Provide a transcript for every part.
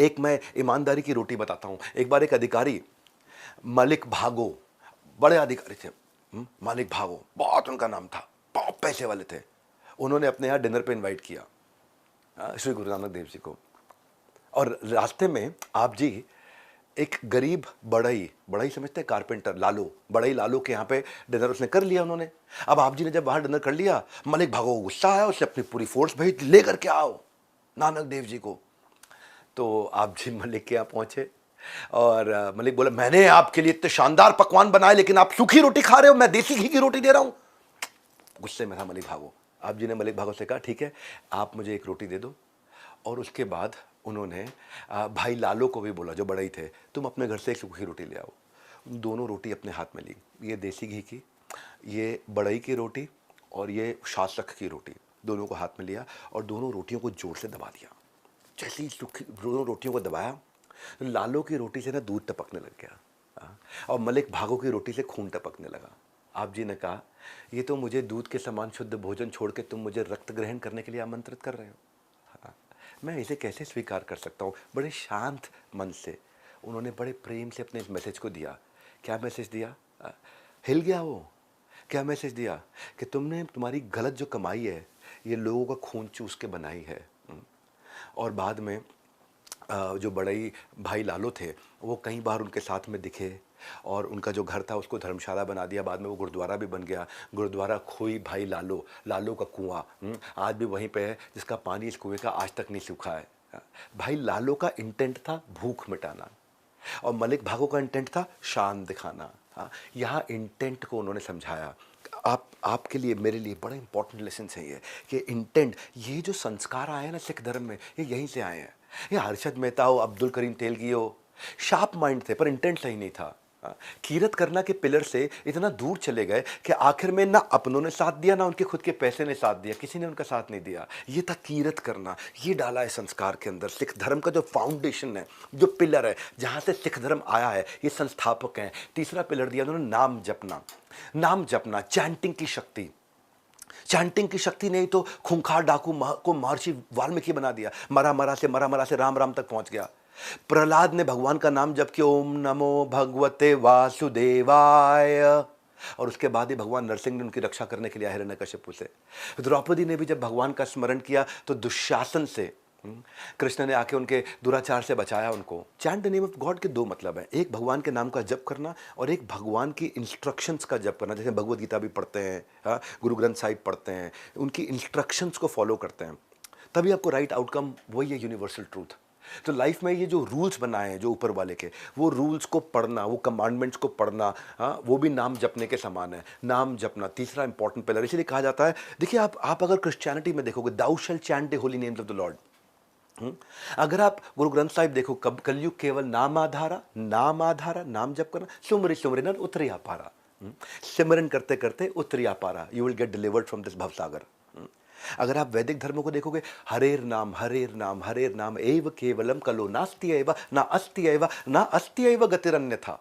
एक मैं ईमानदारी की रोटी बताता हूँ। एक बार एक अधिकारी मलिक भागो, बड़े अधिकारी थे, मालिक भागो, बहुत उनका नाम था, बहुत पैसे वाले थे। उन्होंने अपने यहाँ डिनर पे इनवाइट किया श्री गुरु नानक देव जी को, और रास्ते में आप जी एक गरीब बढ़ई, बढ़ई समझते हैं, कारपेंटर लालू, बढ़ई लालू के यहाँ पे डिनर उसने कर लिया उन्होंने। अब आप जी ने जब बाहर डिनर कर लिया, मलिक भागो को गुस्सा आया, उसने अपनी पूरी फोर्स भेज, लेकर के आओ नानक देव जी को। तो आप जी मलिक के यहाँ पहुंचे और मलिक बोला, मैंने आपके लिए इतने शानदार पकवान बनाए लेकिन आप सूखी रोटी खा रहे हो, मैं देसी घी की रोटी दे रहा हूं। गुस्से में था मलिक भागो। आप जी ने मलिक भागो से कहा, ठीक है आप मुझे एक रोटी दे दो। और उसके बाद उन्होंने भाई लालो को भी बोला जो बड़े ही थे, तुम अपने घर से एक सूखी रोटी ले आओ। दोनों रोटी अपने हाथ में ली, ये देसी घी की, ये बड़ई की रोटी और ये शासक की रोटी, दोनों को हाथ में लिया और दोनों रोटियों को जोर से दबा दिया। जैसे ही सूखी दोनों रोटियों को दबाया, लालो की रोटी से ना दूध टपकने लग गया और मलिक भागो की रोटी से खून टपकने लगा। आप जी ने कहा, ये तो मुझे दूध के समान शुद्ध भोजन छोड़ के तुम मुझे रक्त ग्रहण करने के लिए आमंत्रित कर रहे हो। मैं इसे कैसे स्वीकार कर सकता हूँ। बड़े शांत मन से उन्होंने बड़े प्रेम से अपने इस मैसेज को दिया। क्या मैसेज दिया? हिल गया वो। क्या मैसेज दिया कि तुमने तुम्हारी गलत जो कमाई है ये लोगों का खून चूस के बनाई है। और बाद में जो बड़ई भाई लालो थे वो कई बार उनके साथ में दिखे और उनका जो घर था उसको धर्मशाला बना दिया, बाद में वो गुरुद्वारा भी बन गया, गुरुद्वारा खोई भाई लालो, लालो का कुआं आज भी वहीं पे है जिसका पानी इस कुएं का आज तक नहीं सूखा है। भाई लालो का इंटेंट था भूख मिटाना और मलिक भागो का इंटेंट था शान दिखाना। यहाँ इंटेंट को उन्होंने समझाया। आपके लिए मेरे लिए बड़ा इंपॉर्टेंट लेसन है ये कि इंटेंट, ये जो संस्कार आए हैं ना सिख धर्म में, ये यहीं से आए हैं। ये हर्षद मेहता हो, अब्दुल करीम तेलगी हो, शार्प माइंड थे पर इंटेंट सही नहीं था। कीरत करना के पिलर से इतना दूर चले गए कि आखिर में ना अपनों ने साथ दिया ना उनके खुद के पैसे ने साथ दिया, किसी ने उनका साथ नहीं दिया। ये था कीरत करना, ये डाला है संस्कार के अंदर। सिख धर्म का जो फाउंडेशन है, जो पिलर है, जहां से सिख धर्म आया है, ये संस्थापक हैं। तीसरा पिलर दिया उन्होंने नाम जपना। नाम जपना, चैंटिंग की शक्ति। चैंटिंग की शक्ति नहीं तो खूंखार डाकू को महर्षि वाल्मीकि बना दिया। मरा मरा से राम राम तक पहुंच गया। प्रहलाद ने भगवान का नाम जप के ओम नमो भगवते वासुदेवाय, और उसके बाद ही भगवान नरसिंह ने उनकी रक्षा करने के लिए हिरण्यकश्यप से। द्रौपदी ने भी जब भगवान का स्मरण किया तो दुशासन से कृष्ण ने आके उनके दुराचार से बचाया उनको। Chant the name of God के दो मतलब है, एक भगवान के नाम का जप करना और एक भगवान की इंस्ट्रक्शंस का जप करना। जैसे भगवद गीता भी पढ़ते हैं, गुरु ग्रंथ साहिब पढ़ते हैं, उनकी इंस्ट्रक्शंस को फॉलो करते हैं, तभी आपको राइट आउटकम, वही है यूनिवर्सल ट्रूथ। तो लाइफ में ये जो रूल्स बनाए हैं जो ऊपर वाले के, वो रूल्स को पढ़ना, वो कमांडमेंट्स को पढ़ना, वो भी नाम जपने के समान है। नाम जपना तीसरा इंपॉर्टेंट पिलर। इसलिए कहा जाता है, देखिए आप अगर क्रिश्चियनिटी में देखोगे, thou shall chant the holy names of the lord. अगर आप गुरु ग्रंथ साहिब देखो, कब कलयुग केवल नाम आधारा, नाम आधारा, नाम जप करना, सुमरि सुमरि नर उतरी आपारा। सिमरन करते करते उतरी आपारा, you will get delivered from this भवसागर। अगर आप वैदिक धर्मों को देखोगे, हरेर नाम हरेर नाम हरेर नाम एव केवलम कलो नास्ति एव ना अस्ति एव ना अस्ति एव गतिरन्यथा।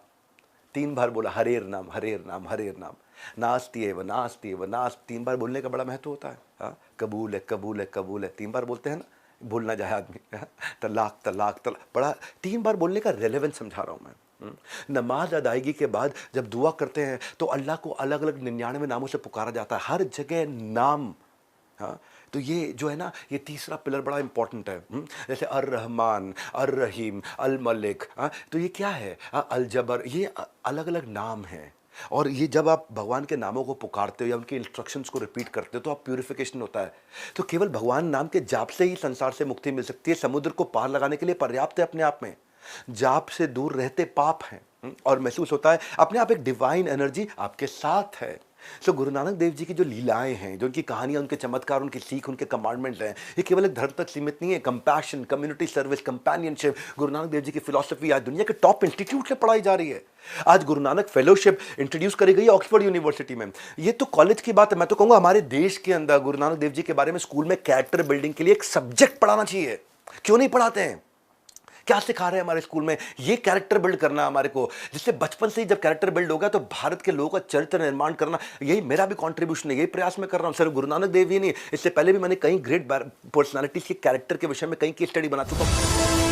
3 बार बोला हरेर नाम हरेर नाम हरेर नाम, ना अस्ति एव ना अस्ति एव ना। 3 बार बोलने का बड़ा महत्व होता है। कबूल है कबूल है कबूल है 3 बार बोलते हैं ना, भूल ना जाए आदमी। तलाक तलाक तलाक, बड़ा 3 बार बोलने का रेलेवेंस समझा रहा हूं मैं। नमाज अदायगी के बाद जब दुआ करते हैं तो अल्लाह को अलग अलग 99 नामों से पुकारा जाता है, हर जगह नाम। तो ये जो है ना, ये तीसरा पिलर बड़ा इंपॉर्टेंट है। जैसे अर रहमान, अर रहीम, अल मलिक, तो ये क्या है? अल जबर, ये अलग अलग नाम हैं। और ये जब आप भगवान के नामों को पुकारते हो या उनके इंस्ट्रक्शंस को रिपीट करते हो तो आप प्यूरिफिकेशन होता है। तो केवल भगवान नाम के जाप से ही संसार से मुक्ति मिल सकती है। समुद्र को पार लगाने के लिए पर्याप्त है अपने आप में। जाप से दूर रहते पाप हैं और महसूस होता है अपने आप एक डिवाइन एनर्जी आपके साथ है। सो गुरु नानक देव जी की जो लीलाएं हैं, जो उनकी कहानियां, उनके चमत्कार, उनकी सीख, उनके कमांडमेंट्स हैं, ये केवल एक धर्म तक सीमित नहीं है। Compassion, community service, companionship, Guru Nanak Dev ji की फिलॉसफी आज दुनिया के टॉप इंस्टीट्यूट से पढ़ाई जा रही है। आज गुरु नानक फेलोशिप इंट्रोड्यूस करी गई है ऑक्सफोर्ड यूनिवर्सिटी में। ये तो कॉलेज की बात है, मैं तो कहूंगा हमारे देश के अंदर गुरु नानक देव जी के बारे में स्कूल में कैरेक्टर बिल्डिंग के लिए एक सब्जेक्ट पढ़ाना चाहिए। क्यों नहीं पढ़ाते हैं? क्या सिखा रहे हैं हमारे स्कूल में? ये कैरेक्टर बिल्ड करना हमारे को, जिससे बचपन से ही जब कैरेक्टर बिल्ड होगा तो भारत के लोगों का चरित्र निर्माण करना, यही मेरा भी कंट्रीब्यूशन है, यही प्रयास मैं कर रहा हूं। सिर्फ गुरु नानक देव ही नहीं, इससे पहले भी मैंने कई ग्रेट पर्सनालिटीज के कैरेक्टर के विषय में कई की स्टडी बना चुका हूं।